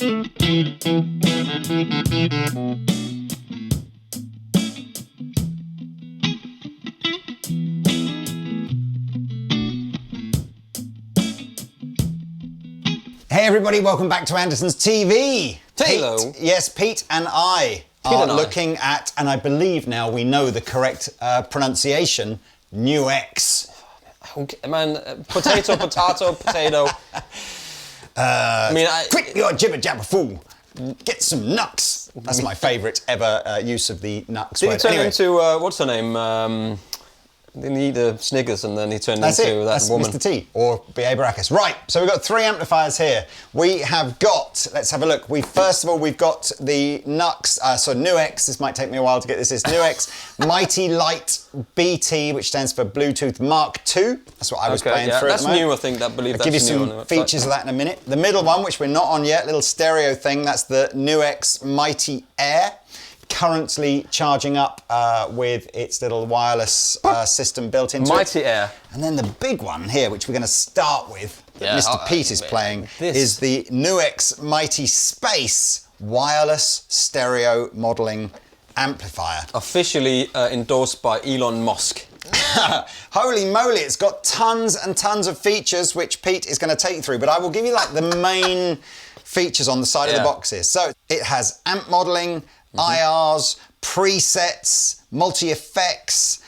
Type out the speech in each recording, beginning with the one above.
Hey everybody, welcome back to Andertons TV. Hello. Pete and I are looking at, and I believe now we know the correct pronunciation, NUX. Okay, man, potato, potato. Quit your jibber jabber fool. Get some NUX. That's my favourite ever use of the NUX Did word. he turn into, what's her name? Didn't he eat the Snickers and then he turned That's into it. that That's woman? Mr. T, or B.A. Baracus. Right, so we've got 3 amplifiers here. We have got, let's have a look. First of all, we've got the NUX, NUX, this might take me a while to get this, is NUX Mighty Lite BT, which stands for Bluetooth Mark II. That's what I was playing through at the moment. That's new, I think. I'll give you some features of that in a minute. The middle one, which we're not on yet, little stereo thing, that's the NUX Mighty Air. Currently charging up with its little wireless system built into Mighty Air. And then the big one here, which we're going to start with, that Mr. Pete is playing, is the NUX Mighty Space wireless stereo modelling amplifier. Officially endorsed by Elon Musk. Holy moly, it's got tons and tons of features which Pete is going to take you through, but I will give you like the main features on the side of the boxes. So it has amp modelling, IRs, presets, multi-effects,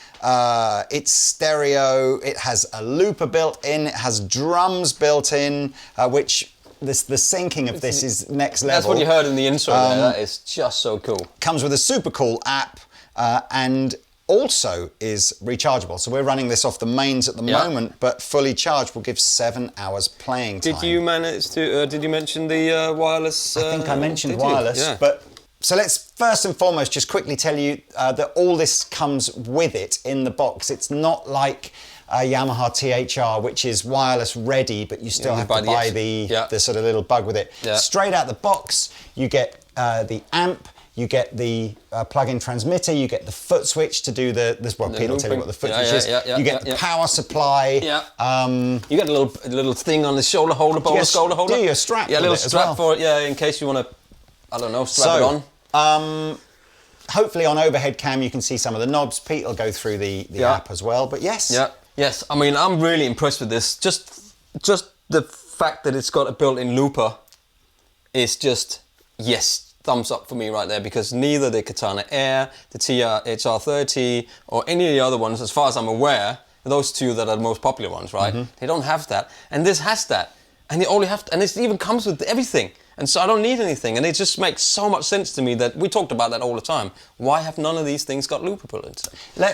it's stereo, it has a looper built in, it has drums built in, which the syncing of this is next level. That's what you heard in the intro there, that is just so cool. Comes with a super cool app and also is rechargeable. So we're running this off the mains at the moment, but fully charged will give 7 hours playing time. Did you manage to, did you mention the wireless? I think I mentioned wireless, but... So let's first and foremost just quickly tell you that all this comes with it in the box. It's not like a Yamaha THR, which is wireless ready, but you still have to buy the sort of little bug with it. Yeah. Straight out the box, you get the amp, you get the plug-in transmitter, you get the foot switch to do Pete will tell you what the foot switch is. You get the power supply. You get a little thing on the shoulder holder, shoulder holder. Do you a strap? Yeah, a little strap for it. Yeah, in case you want to. I don't know, strap it on. Hopefully on overhead cam you can see some of the knobs. Pete will go through the app as well, but yes. Yeah, yes. I mean, I'm really impressed with this. Just the fact that it's got a built-in looper is just, thumbs up for me right there, because neither the Katana Air, the HR30, or any of the other ones, as far as I'm aware, those two that are the most popular ones, right? They don't have that. And this has that. And it even comes with everything. And so I don't need anything, and it just makes so much sense to me that we talked about that all the time. Why have none of these things got looper built in?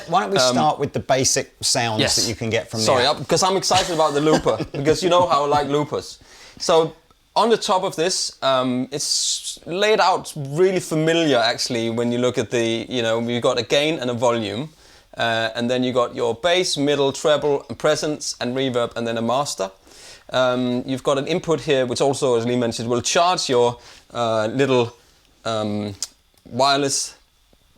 Why don't we start with the basic sounds that you can get from the app? Because I'm excited about the looper, because you know how I like loopers. So on the top of this, it's laid out really familiar actually when you look at you've got a gain and a volume, and then you got your bass, middle, treble, and presence, and reverb, and then a master. You've got an input here, which also, as Lee mentioned, will charge your little wireless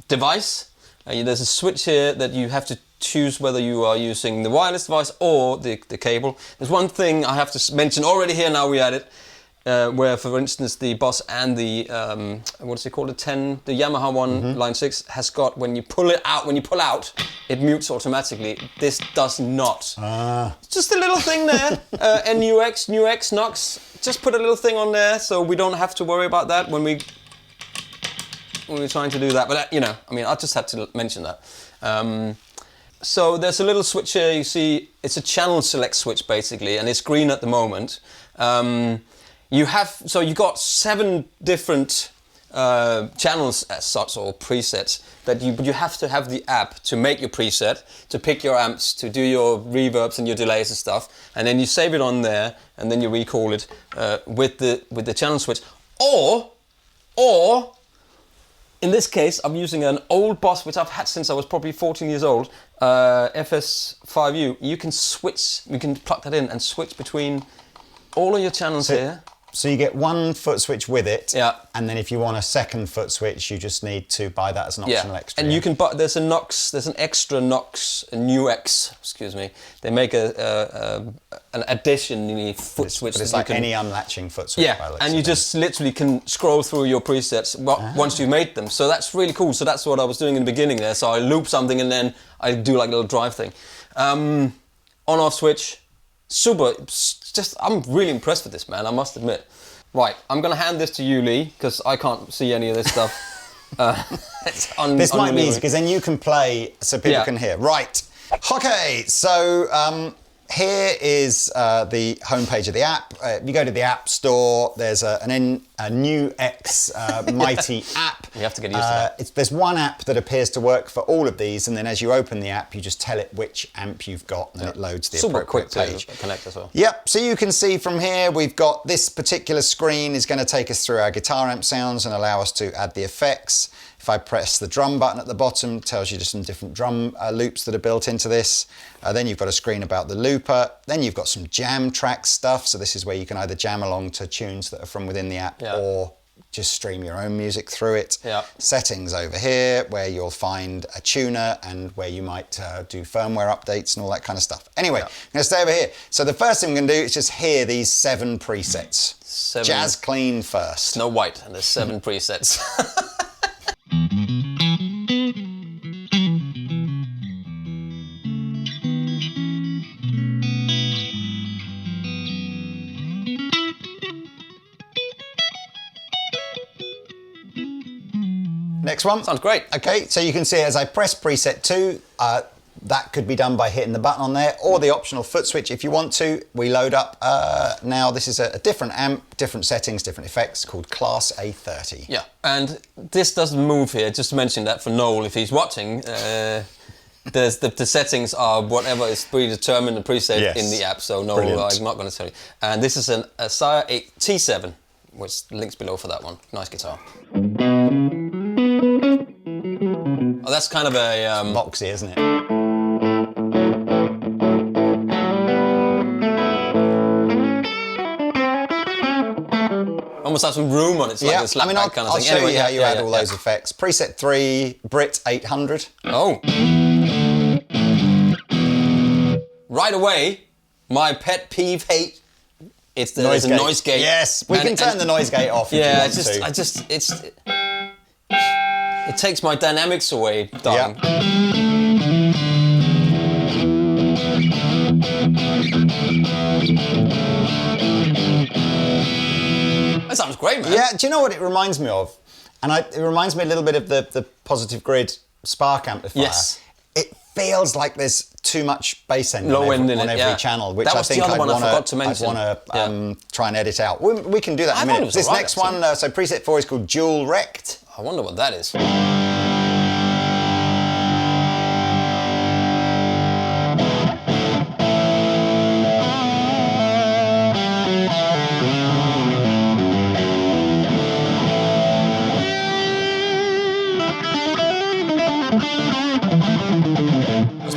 device. There's a switch here that you have to choose whether you are using the wireless device or the cable. There's one thing I have to mention already here, now we're at it, where, for instance, the Boss and the, what's it called, the Yamaha one, line 6, has got, when you pull out, it mutes automatically. This does not. Just a little thing there, NUX, NUX. Just put a little thing on there so we don't have to worry about that when we're trying to do that. But, I just had to mention that. So there's a little switch here, you see, it's a channel select switch basically, and it's green at the moment. You've got 7 different channels as such, or presets, but you have to have the app to make your preset, to pick your amps, to do your reverbs and your delays and stuff, and then you save it on there, and then you recall it with the channel switch. Or in this case, I'm using an old Boss, which I've had since I was probably 14 years old, FS5U. You can plug that in and switch between all of your channels here. So you get one foot switch with it. Yeah. And then if you want a second foot switch, you just need to buy that as an optional extra. And you can buy, there's an extra NUX, a NUX, excuse me. They make an additional foot switch. But it's like any unlatching foot switch. Yeah, and you just literally can scroll through your presets once you've made them. So that's really cool. So that's what I was doing in the beginning there. So I loop something and then I do like a little drive thing. On-off switch, super. I'm really impressed with this, man, I must admit. Right, I'm going to hand this to you, Lee, because I can't see any of this stuff. This might be easy, because then you can play so people can hear. Right. Okay, so here is the homepage of the app. You go to the App Store, there's a NUX Mighty app. You have to get used to that. There's one app that appears to work for all of these, and then as you open the app, you just tell it which amp you've got, and then it loads the appropriate page. To connect as well. Yep, so you can see from here, we've got this particular screen is going to take us through our guitar amp sounds and allow us to add the effects. If I press the drum button at the bottom, it tells you just some different drum loops that are built into this. Then you've got a screen about the looper. Then you've got some jam track stuff. So this is where you can either jam along to tunes that are from within the app or just stream your own music through it. Settings over here, where you'll find a tuner and where you might do firmware updates and all that kind of stuff. Anyway, I'm going to stay over here. So the first thing we're going to do is just hear these 7 presets. 7. Jazz clean first. Snow White, and there's 7 presets. Next one. Sounds great. Okay, so you can see as I press preset 2, that could be done by hitting the button on there, or the optional foot switch if you want to. We load up, now this is a different amp, different settings, different effects, called Class A30. Yeah, and this doesn't move here, just to mention that for Noel, if he's watching, the settings are whatever is predetermined and preset in the app, so Noel, I'm not going to tell you. And this is a Sire T7, which links below for that one. Nice guitar. Oh, that's kind of a... boxy, isn't it? Almost have some room on it. It's like a slap back kind of thing. I'll show you how you add all those effects. Preset 3, Brit 800. Oh. Right away, my pet peeve hate. It's the noise gate. Yes, we can turn the noise gate off if you want to. It takes my dynamics away, darling. That sounds great, man. Yeah, do you know what it reminds me of? And it reminds me a little bit of the Positive Grid Spark amplifier. Yes. It feels like there's too much bass end on every channel, which I think I'd want to try and edit out. We can do that in a minute. This next one, so preset 4 is called Dual Rect. I wonder what that is. That's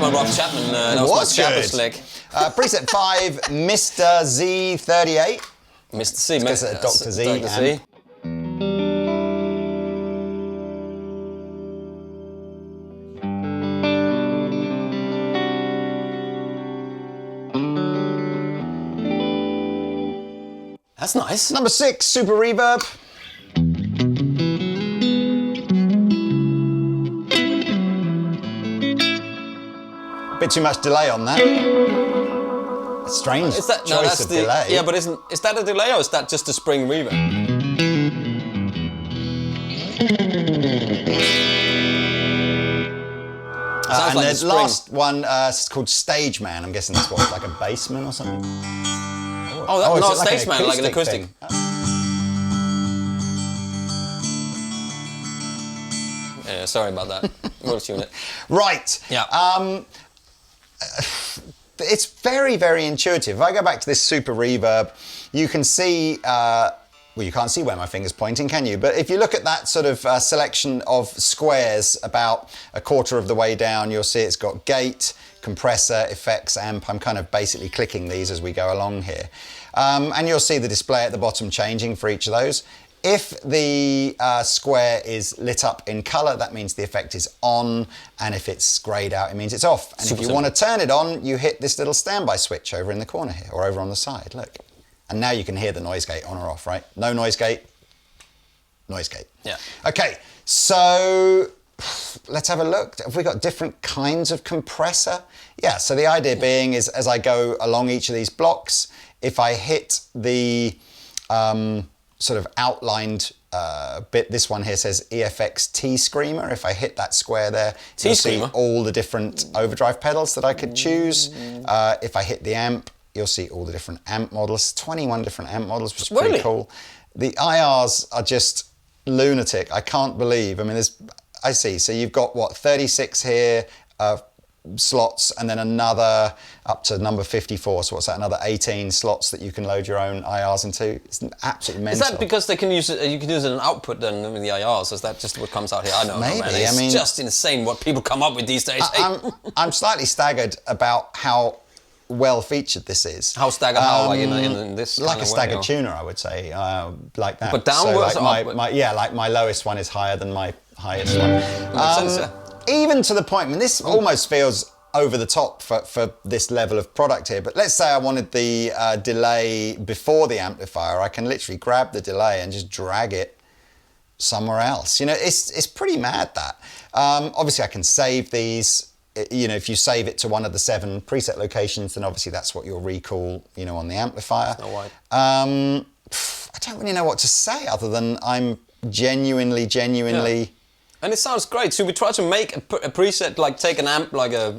my Rob Chapman. That was my Chapman slick. Preset 5, Mr. Z38. Mr. C, Dr. Z. Dr. Z. That's nice. Number 6, Super Reverb. Bit too much delay on that. Strange choice of delay. Yeah, but is that a delay or is that just a spring reverb? And like the last one is called Stage Man. I'm guessing that's what, like a bassman or something? Oh, no, Stage Man, like an acoustic. Yeah, sorry about that. We'll tune it. Right. Yeah. It's very, very intuitive. If I go back to this Super Reverb, you can see well, you can't see where my finger's pointing, can you? But if you look at that sort of selection of squares about a quarter of the way down, you'll see it's got gate, compressor, effects, amp. I'm kind of basically clicking these as we go along here. And you'll see the display at the bottom changing for each of those. If the square is lit up in color, that means the effect is on, and if it's grayed out, it means it's off. And if you want to turn it on, you hit this little standby switch over in the corner here, or over on the side, look. And now you can hear the noise gate on or off, right? No noise gate, noise gate. Yeah. Okay, so let's have a look. Have we got different kinds of compressor? Yeah, so the idea being is as I go along each of these blocks, if I hit the sort of outlined bit, this one here says EFX T-Screamer. If I hit that square there, you'll see all the different overdrive pedals that I could choose. If I hit the amp, you'll see all the different amp models, 21 different amp models, which is pretty cool. The IRs are just lunatic. I can't believe. I mean, I see. So you've got, what, 36 here, slots, and then another up to number 54. So what's that? Another 18 slots that you can load your own IRs into. It's absolutely mental. Is that because they can use it? You can use it as an output then with the IRs? Is that just what comes out here? I don't know, man. It's just insane what people come up with these days. I'm slightly staggered about how well featured this is. How staggered? How like in this? Like a staggered tuner, I would say, like that. But downwards, so like like my lowest one is higher than my highest one. Makes sense, yeah. Even to the point, I mean, this almost feels over the top for this level of product here, but let's say I wanted the delay before the amplifier, I can literally grab the delay and just drag it somewhere else. You know, it's pretty mad, that. Obviously I can save these. You know, if you save it to one of the 7 preset locations, then obviously that's what you'll recall, you know, on the amplifier. I don't really know what to say other than I'm genuinely... Yeah. And it sounds great. So we try to make a preset, like take an amp, like a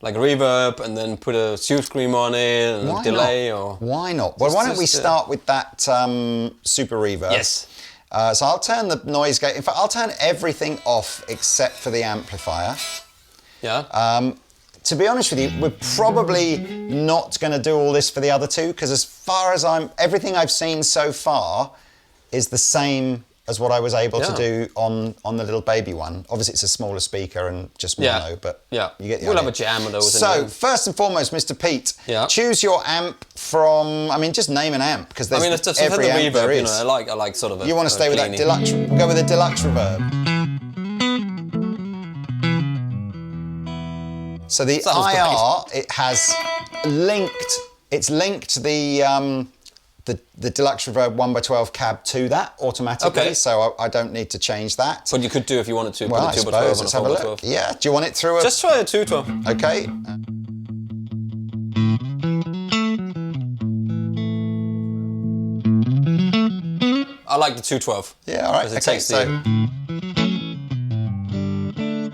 reverb, and then put a tube screamer on it and a delay, or why not? Well, why don't we start with that super reverb? Yes. So I'll turn the noise gate. In fact, I'll turn everything off except for the amplifier. Yeah. To be honest with you, we're probably not going to do all this for the other two, because as far as everything I've seen so far is the same as what I was able to do on the little baby one. Obviously, it's a smaller speaker and just mono, but you get the idea. We'll have a jam of those. So, first and foremost, Mr. Pete, choose your amp from, I mean, just name an amp, because there's every amp there is. You know, I like sort of a... You want to stay with that deluxe, go with a deluxe reverb. So the IR, it has linked the deluxe reverb 1x12 cab to that automatically, so I don't need to change that. But you could do if you wanted to. Well, I suppose. Let's have a look. Yeah, do you want it through a... Just try a 212. Okay. I like the 212. Yeah, all right. Okay, so...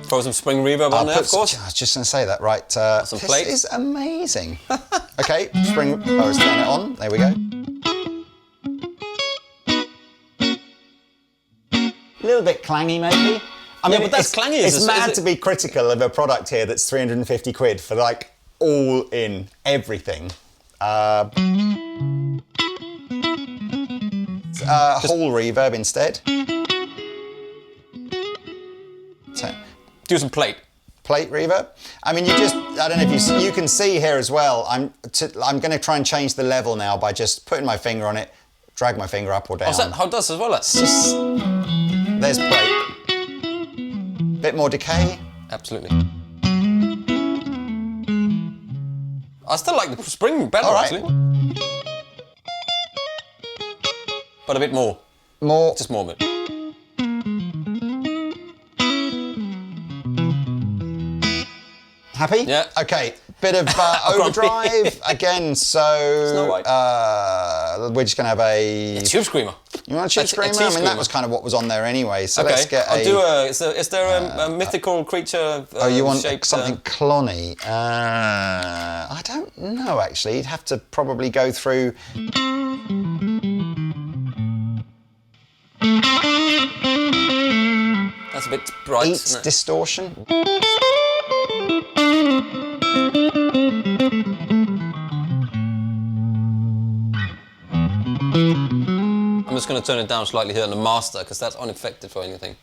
Throw some spring reverb on there, of course. I was just going to say that, right. Some this plate. is amazing. Okay, spring... Oh, let's turn it on. There we go. A little bit clangy, maybe. I mean, but that's clangy. It's mad to be critical of a product here that's 350 quid for, like, all in everything. Hall reverb instead. So, do some plate reverb. I mean, I don't know if you can see here as well. I'm going to try and change the level now by just putting my finger on it, drag my finger up or down. How it does as well? It's just, there's plate. Bit more decay. Absolutely. I still like the spring better, actually. But a bit more. Just more of it. Happy? Yeah. Okay. Bit of overdrive again. So we're just gonna have a tube screamer. You want a tube screamer? I mean, that was kind of what was on there anyway. So let's get I'll do a. Is there a mythical creature? You want something clonny? I don't know actually. You'd have to probably go through. That's a bit bright. Eats distortion. I'm just going to turn it down slightly here on the master, because that's unaffected for anything.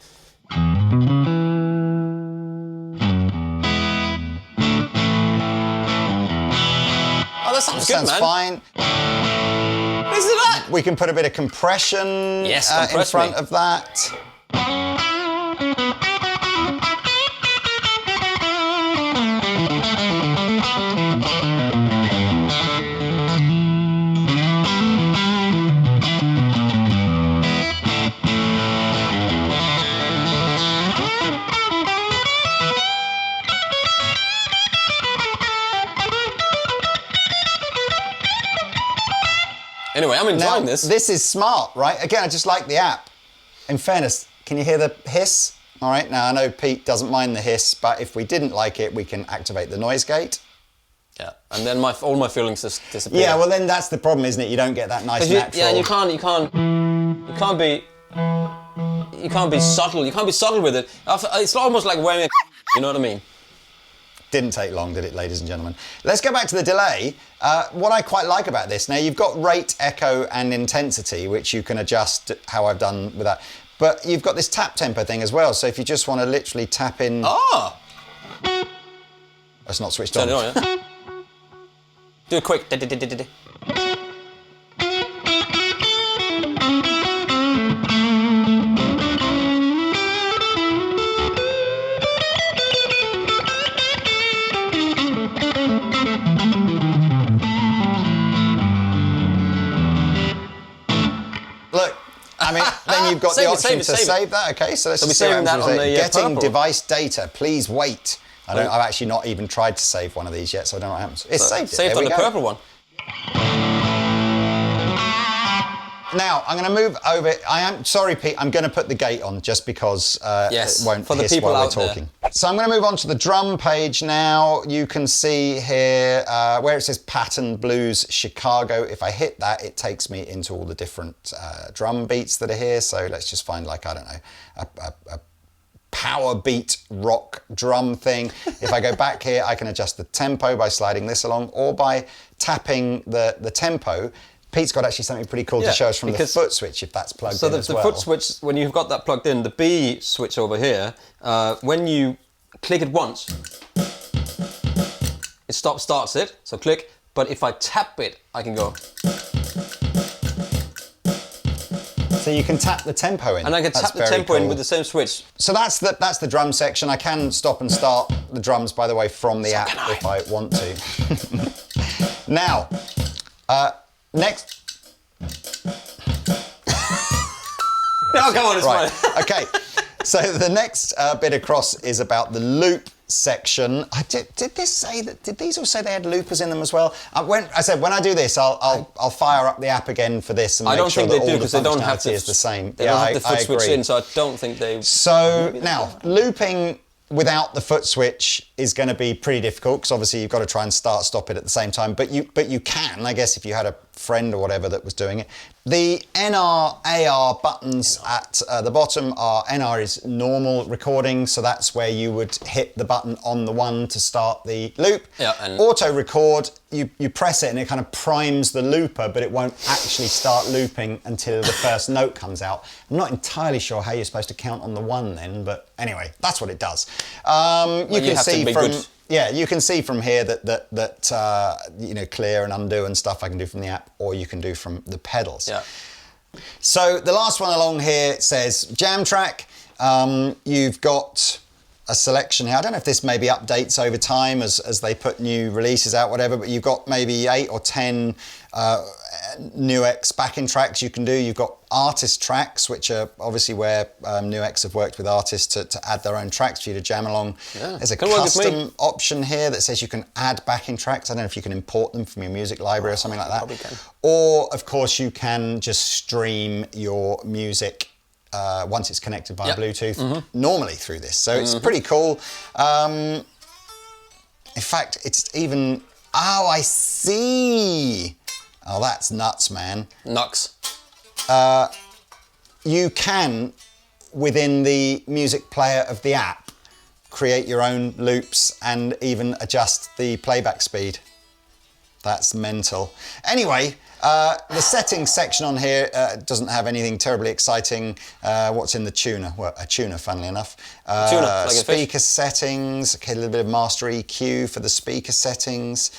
Oh, that sounds good, man. Fine. Listen to that. We can put a bit of compression in front of that. Anyway, I'm enjoying this. This is smart, right? Again, I just like the app. In fairness, can you hear the hiss? All right, now I know Pete doesn't mind the hiss, but if we didn't like it, we can activate the noise gate. Yeah, and then all my feelings just disappear. Yeah, well then that's the problem, isn't it? You don't get that nice natural. Yeah, and you can't be subtle. You can't be subtle with it. It's almost like wearing a. You know what I mean? Didn't take long, did it, ladies and gentlemen? Let's go back to the delay. What I quite like about this, now you've got rate, echo, and intensity, which you can adjust how I've done with that. But you've got this tap tempo thing as well, so if you just want to literally tap in... Ah! That's not switched on. Turn it on, yeah? Do a quick... Look, I mean, then you've got the option to save that. Okay, so let's just see what happens with it. Getting device data, please wait. I've actually not even tried to save one of these yet, so I don't know what happens. It's saved it. Saved on the purple one. Now, I'm going to move over. I am sorry, Pete, I'm going to put the gate on just because it won't for the hiss people while we're out talking. there. So I'm going to move on to the drum page now. You can see here where it says Pattern Blues Chicago. If I hit that, it takes me into all the different drum beats that are here. So let's just find, like, I don't know, a power beat rock drum thing. If I go back here, I can adjust the tempo by sliding this along or by tapping the tempo. Pete's got actually something pretty cool to show us from the foot switch, if that's plugged in as well. So the foot switch, when you've got that plugged in, the B switch over here, when you click it once, it starts it, so click, but if I tap it, I can go. So you can tap the tempo in. And I can tap the tempo in with the same switch. So that's the drum section. I can stop and start the drums, by the way, from the app if I want to. Now, next. No, come on, it's fine. Okay, so the next bit across is about the loop section. Did these all say they had loopers in them as well? When I do this, I'll fire up the app again for this and make sure that all the functionality is the same. They don't have the foot switch in, so I don't think they. So now looping without the foot switch is going to be pretty difficult because obviously you've got to try and stop it at the same time. But you can, I guess, if you had a friend or whatever that was doing it. The NR, AR buttons at the bottom are, NR is normal recording, so that's where you would hit the button on the one to start the loop. Yeah, and auto record, you press it and it kind of primes the looper, but it won't actually start looping until the first note comes out. I'm not entirely sure how you're supposed to count on the one then, but anyway, that's what it does. You can see from... Yeah, you can see from here that you know, clear and undo and stuff I can do from the app, or you can do from the pedals. Yeah. So the last one along here says jam track. You've got a selection here. I don't know if this maybe updates over time as they put new releases out, whatever, but you've got maybe 8 or 10 NUX backing tracks you can do. You've got artist tracks, which are obviously where NUX have worked with artists to add their own tracks for you to jam along. Yeah. There's a custom option here that says you can add backing tracks. I don't know if you can import them from your music library or something like that. Probably can. Or, of course, you can just stream your music once it's connected via Bluetooth, normally through this. So it's pretty cool. In fact, it's even... Oh, I see. Oh, that's nuts, man. NUX. You can, within the music player of the app, create your own loops and even adjust the playback speed. That's mental. Anyway, The settings section on here doesn't have anything terribly exciting. What's in the tuner? Well, a tuner, funnily enough. Tuner, like speaker settings, okay, a little bit of master EQ for the speaker settings.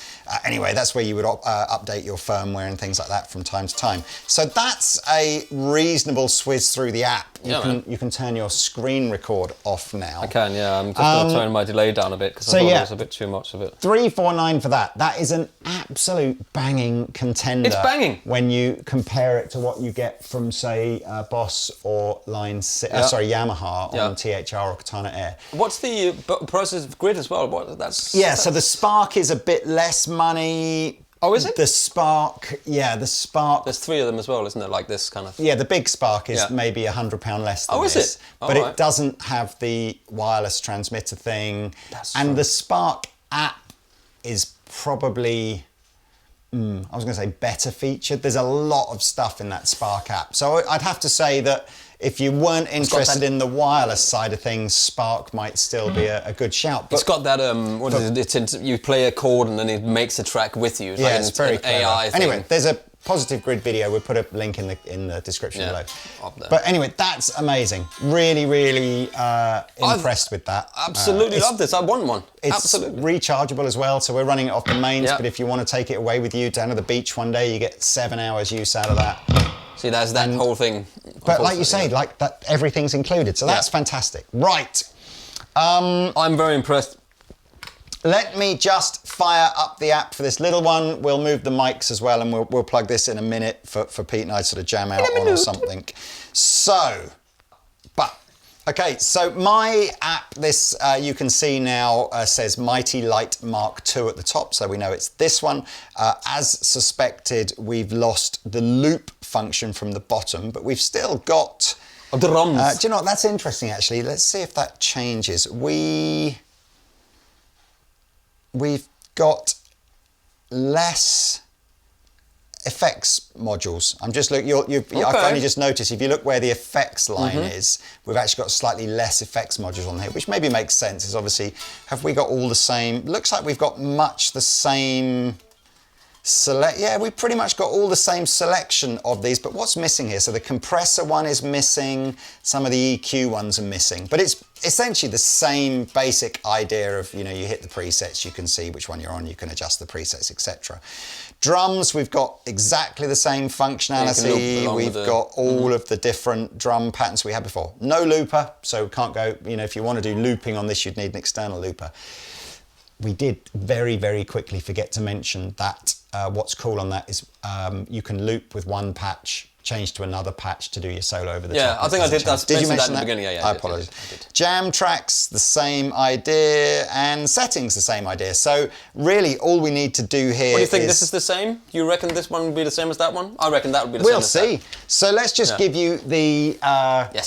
Anyway, that's where you would update your firmware and things like that from time to time. So that's a reasonable swizz through the app. You can turn your screen record off now. I can, yeah. I'm just going to turn my delay down a bit because I thought there was a bit too much of it. 349 for that. That is an absolute banging contender. It's banging. When you compare it to what you get from, say, Boss or Yamaha on THR or Katana Air. What's the process grid as well? So the Spark is a bit less money. Oh, is it? The Spark. There's 3 of them as well, isn't there? Like this kind of. Yeah, the big Spark is maybe £100 less than this. Is it? But it doesn't have the wireless transmitter thing. The Spark app is probably, I was going to say better featured. There's a lot of stuff in that Spark app. So I'd have to say that if you weren't interested in the wireless side of things, Spark might still be a good shout. But it's got that, you play a chord and then it makes a track with you. It's very clever. AI thing. Anyway, there's a Positive Grid video. We'll put a link in the description below. But anyway, that's amazing. Really, really impressed with that. Absolutely love this. I want one. It's absolutely rechargeable as well. So we're running it off the mains. But if you want to take it away with you down to the beach one day, you get 7 hours use out of that. See, there's that whole thing. But like you say, like that, everything's included. So that's fantastic. Right. I'm very impressed. Let me just fire up the app for this little one. We'll move the mics as well, and we'll plug this in a minute for Pete and I to sort of jam out on or something. So, okay, so my app, this you can see now says Mighty Lite Mark II at the top, so we know it's this one. As suspected, we've lost the loop function from the bottom, but we've still got drums. Do you know what? That's interesting, actually. Let's see if that changes. We've got less effects modules. I'm just looking. I've only just noticed. If you look where the effects line is, we've actually got slightly less effects modules on here, which maybe makes sense. Is obviously, have we got all the same? Looks like we've got much the same. Yeah, we've pretty much got all the same selection of these, but what's missing here? So the compressor one is missing, some of the EQ ones are missing, but it's essentially the same basic idea of, you hit the presets, you can see which one you're on, you can adjust the presets, etc. Drums, we've got exactly the same functionality, we've got all of the different drum patterns we had before. No looper, so can't go, if you want to do looping on this, you'd need an external looper. We did very, very quickly forget to mention that what's cool on that is you can loop with one patch, change to another patch to do your solo over the top. Yeah, I think I did that. Did you mention that in the beginning? Yeah, I apologise. I did. Jam tracks, the same idea, and settings, the same idea. So really, all we need to do here. What do you think? This is the same? You reckon this one will be the same as that one? I reckon that would be the same. We'll see. So let's just give you the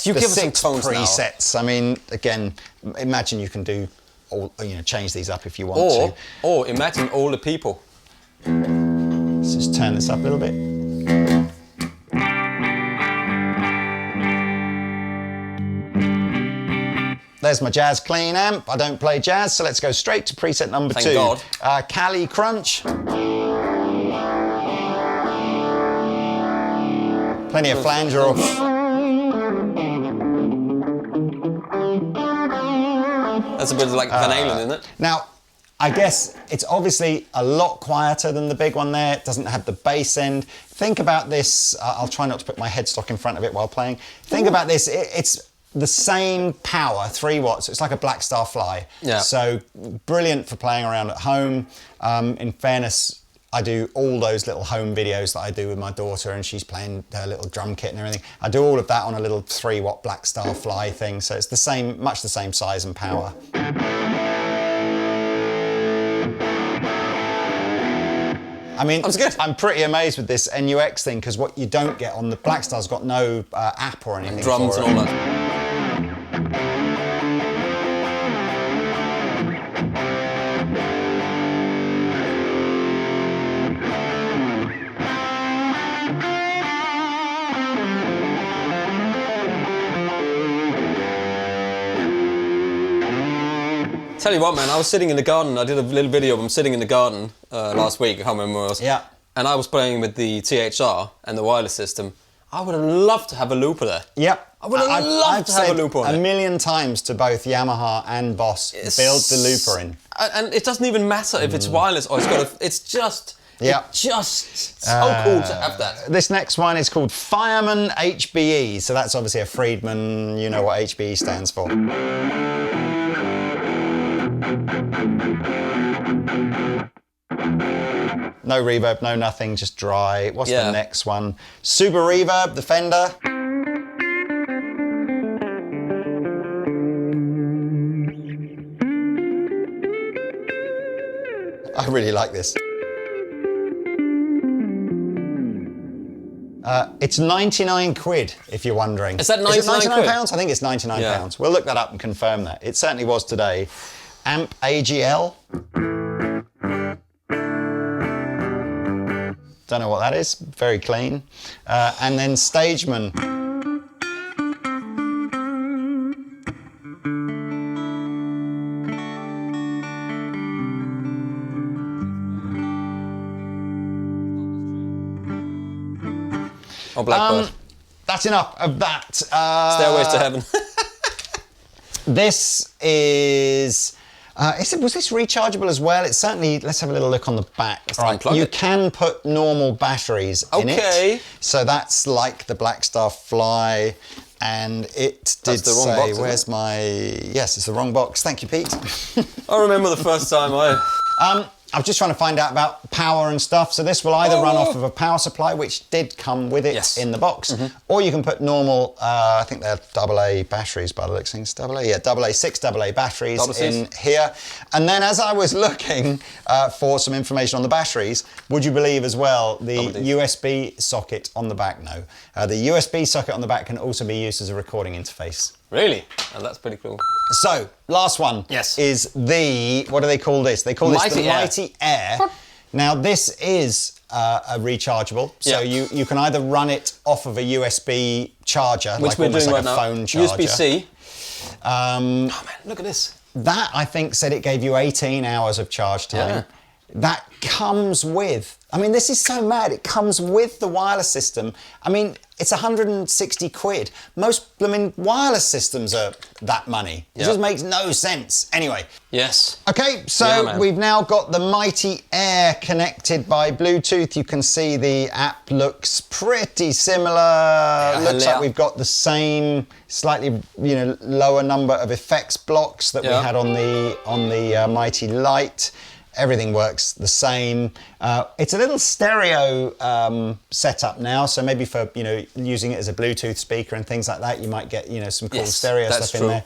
you give us 6 some tones presets. now. I mean, again, imagine you can do. Or, change these up if you want to. Or imagine all the people. Let's just turn this up a little bit. There's my jazz clean amp. I don't play jazz, so let's go straight to preset number 2. Thank God. Cali Crunch. Plenty of flanger off. That's a bit like Van Halen, isn't it? Now, I guess it's obviously a lot quieter than the big one there. It doesn't have the bass end. Think about this. I'll try not to put my headstock in front of it while playing. Think about this. It's the same power, 3 watts. It's like a Black Star Fly. Yeah. So brilliant for playing around at home. In fairness, I do all those little home videos that I do with my daughter, and she's playing her little drum kit and everything. I do all of that on a little 3 watt Black Star Fly thing, so it's the same, much the same size and power. I mean, I'm pretty amazed with this NUX thing, because what you don't get on the Black Star's got no app or anything. Drums and all that. Tell you what, man, I was sitting in the garden. I did a little video of him sitting in the garden last week. I can't remember where it was. Yeah. and I was playing with the THR and the wireless system, I would have loved to have a looper there. Yep. I would have loved to have a looper on it. A million times to both Yamaha and Boss, build the looper in. And it doesn't even matter if it's wireless or it's got a... It's just... Yeah. It's just so cool to have that. This next one is called Fireman HBE. So that's obviously a Friedman, you know what HBE stands for. No reverb, no nothing, just dry. What's the next one? Super Reverb, the Fender. I really like this. It's 99 quid, if you're wondering. Is that 99 quid? pounds? I think it's 99 pounds. We'll look that up and confirm that. It certainly was today. Amp AGL. Don't know what that is. Very clean. And then Stageman. Oh, Blackbird. That's enough of that. Stairways to Heaven. This is... was this rechargeable as well? It's certainly... Let's have a little look on the back. Right, you can put normal batteries in it. Okay. So that's like the Blackstar Fly. And it did the wrong say... box, Where's my... Yes, it's the wrong box. Thank you, Pete. I remember the first time I was just trying to find out about power and stuff. So this will either run off of a power supply, which did come with it in the box, or you can put normal, I think they're AA batteries by the looks of things. AA? Yeah, AA, 6 AA batteries in here. And then as I was looking for some information on the batteries, would you believe as well, the USB socket on the back? No. The USB socket on the back can also be used as a recording interface. Really? Oh, that's pretty cool. So, last one is the, what do they call this? They call this the Mighty Air. Now, this is a rechargeable, so you can either run it off of a USB charger, which like we're almost doing like right a now. phone charger. USB-C. Oh man, look at this. That, I think, said it gave you 18 hours of charge time. Yeah. That comes with, I mean, this is so mad, it comes with the wireless system. I mean, it's 160 quid. Most blooming wireless systems are that money. It just makes no sense. Anyway. Yes. Okay, so we've now got the Mighty Air connected by Bluetooth. You can see the app looks pretty similar. Looks like we've got the same, slightly lower number of effects blocks that we had on the Mighty Lite. Everything works the same. It's a little stereo setup now, so maybe for using it as a Bluetooth speaker and things like that, you might get some cool stereo stuff in there.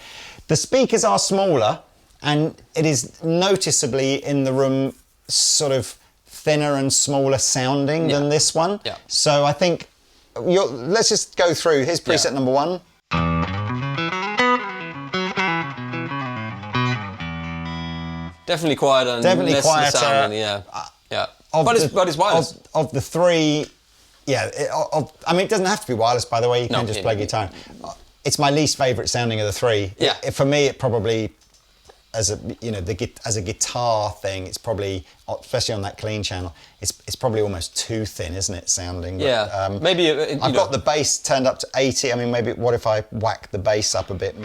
The speakers are smaller, and it is noticeably in the room sort of thinner and smaller sounding than this one. Yeah. So I think let's just go through. Here's preset number 1. Definitely quieter and less quieter. Sounding, yeah. But it's wireless. Of the three, I mean, it doesn't have to be wireless, by the way. You can just plug your guitar. It's my least favourite sounding of the three. Yeah. For me, it probably, as a guitar thing, it's probably, especially on that clean channel, it's probably almost too thin, isn't it, sounding? But, maybe I've got the bass turned up to 80. I mean, maybe what if I whack the bass up a bit?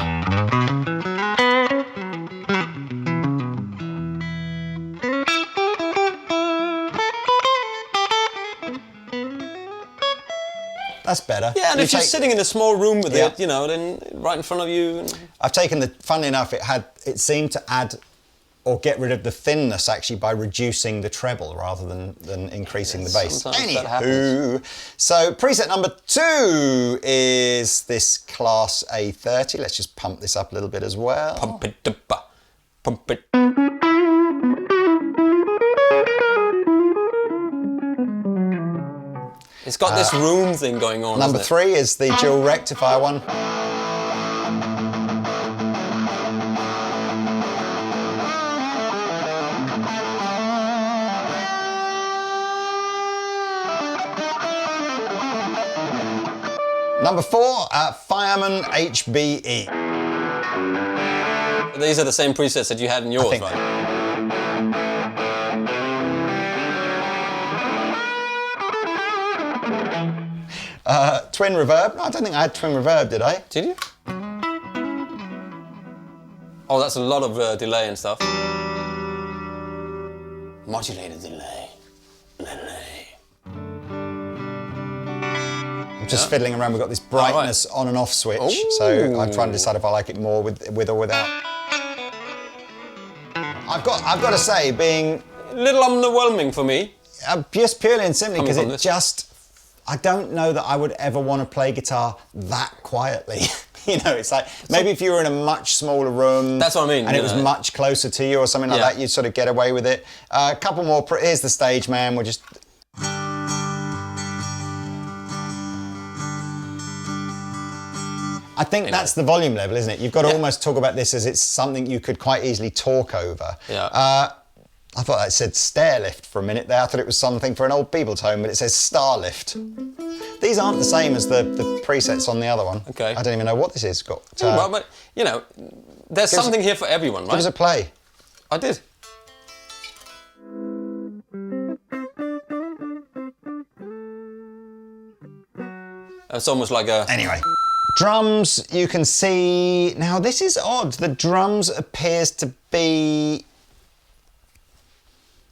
That's better. Yeah, and if you're sitting in a small room with it, then right in front of you. I've taken funnily enough, it seemed to add or get rid of the thinness actually by reducing the treble rather than increasing the bass. Anywho, so preset number 2 is this Class A30. Let's just pump this up a little bit as well. Pump it up, pump it. It's got this room thing going on. Number 3 is the dual rectifier one. Number 4, Fireman HBE. These are the same presets that you had in yours, right? Twin reverb. No, I don't think I had twin reverb, did I? Did you? Oh, that's a lot of delay and stuff. Modulated delay. I'm just fiddling around. We've got this brightness on and off switch, so I'm trying to decide if I like it more with or without. I've got to say, being a little underwhelming for me. Just purely and simply because it just, I don't know that I would ever want to play guitar that quietly. You know, it's like, maybe if you were in a much smaller room. That's what I mean. And it was much closer to you or something like that, you'd sort of get away with it. A couple more, here's the stage, man. We'll just. I think that's the volume level, isn't it? You've got to almost talk about this as it's something you could quite easily talk over. Yeah. I thought that said stair lift for a minute there. I thought it was something for an old Beatles home, but it says star lift. These aren't the same as the presets on the other one. Okay. I don't even know what this is. Got. Well, but you know, there's something here for everyone, right? Give us a play. I did. It's almost like a. Anyway. Drums, you can see, now this is odd, the drums appears to be,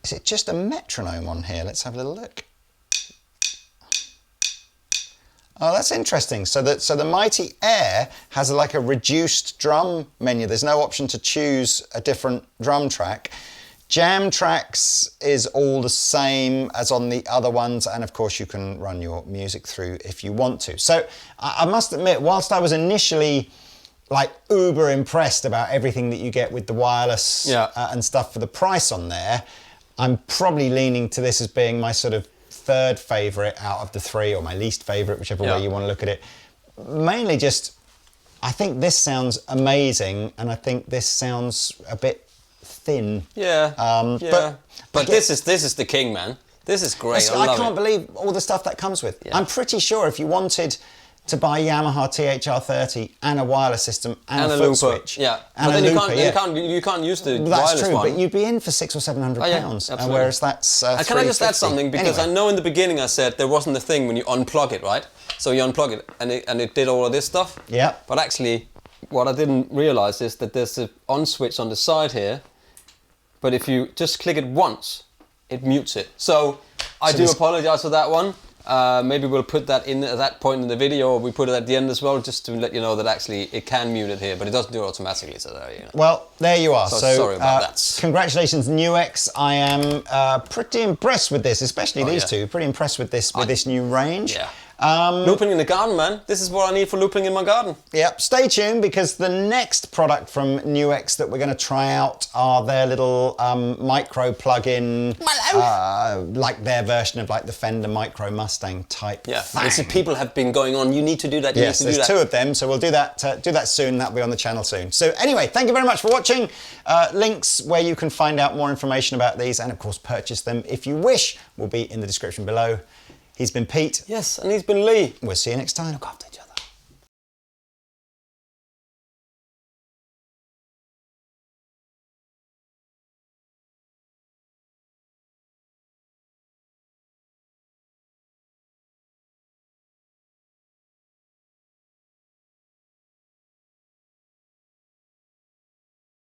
is it just a metronome on here? Let's have a little look. Oh, that's interesting. So the Mighty Air has like a reduced drum menu. There's no option to choose a different drum track. Jam tracks is all the same as on the other ones, and of course you can run your music through if you want to. So I must admit, whilst I was initially like uber impressed about everything that you get with the wireless and stuff for the price on there, I'm probably leaning to this as being my sort of third favourite out of the three, or my least favourite, whichever way you want to look at it. Mainly just, I think this sounds amazing, and I think this sounds a bit thin. But this is the king, man. This is great. I can't believe all the stuff that comes with. I'm pretty sure if you wanted to buy Yamaha THR30 and a wireless system and a foot switch, and but then you can't use the wireless true, one. But you'd be in for £600 or £700, whereas that's can I just add something? Because I know in the beginning I said there wasn't a thing when you unplug it, right? So you unplug it and it did all of this stuff. Yeah. But actually, what I didn't realise is that there's an on switch on the side here. But if you just click it once, it mutes it. So I do apologise for that one. Maybe we'll put that in at that point in the video, or we put it at the end as well, just to let you know that actually it can mute it here, but it doesn't do it automatically. So there you go. Well, there you are. So sorry about that. Congratulations, NUX. I am pretty impressed with this, especially these two. Pretty impressed with this new range. Yeah. Looping in the garden, man. This is what I need for looping in my garden. Yep, stay tuned because the next product from NUX that we're going to try out are their little micro plug-in, like their version of like the Fender Micro Mustang type. Yeah, so people have been going on, you need to do that, yes, there's two of them, so we'll do that soon. That'll be on the channel soon. So anyway, thank you very much for watching. Links where you can find out more information about these and of course purchase them if you wish will be in the description below. He's been Pete. Yes, and he's been Lee. We'll see you next time. Look after you.